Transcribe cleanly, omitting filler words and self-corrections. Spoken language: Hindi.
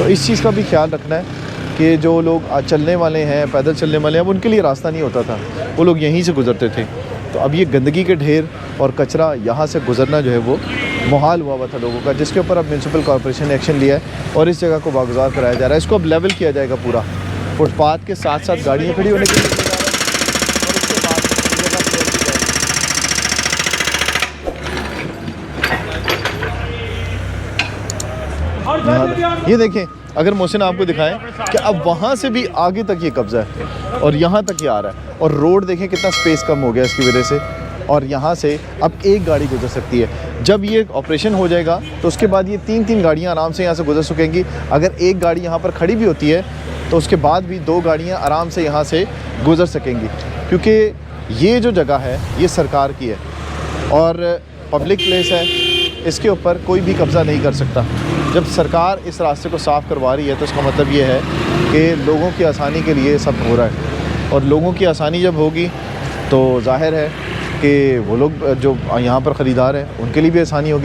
तो इस चीज़ का भी ख्याल रखना है कि जो लोग चलने वाले हैं, पैदल चलने वाले हैं, अब उनके लिए रास्ता नहीं होता था, वो लोग यहीं से गुज़रते थे। तो अब ये गंदगी के ढेर और कचरा यहाँ से गुज़रना जो है वो मुहाल हुआ था लोगों का, जिसके ऊपर अब म्यूनसिपल कॉर्पोरेशन ने एक्शन लिया है और इस जगह को बागुज़ार कराया जा रहा है। इसको अब लेवल किया जाएगा पूरा, फुटपाथ के साथ साथ गाड़ियाँ खड़ी होने के लिए ये देखें, अगर मोहसिन आपको दिखाएं कि अब वहाँ से भी आगे तक ये कब्ज़ा है और यहाँ तक ये आ रहा है, और रोड देखें कितना स्पेस कम हो गया इसकी वजह से, और यहाँ से अब एक गाड़ी गुजर सकती है। जब ये ऑपरेशन हो जाएगा तो उसके बाद ये 3-3 गाड़ियाँ आराम से यहाँ से गुजर सकेंगी। अगर एक गाड़ी यहाँ पर खड़ी भी होती है तो उसके बाद भी 2 गाड़ियाँ आराम से यहाँ से गुजर सकेंगी, क्योंकि ये जो जगह है ये सरकार की है और पब्लिक प्लेस है, इसके ऊपर कोई भी कब्ज़ा नहीं कर सकता। जब सरकार इस रास्ते को साफ़ करवा रही है तो इसका मतलब ये है कि लोगों की आसानी के लिए सब हो रहा है, और लोगों की आसानी जब होगी तो ज़ाहिर है कि वो लोग जो यहाँ पर ख़रीदार हैं उनके लिए भी आसानी होगी।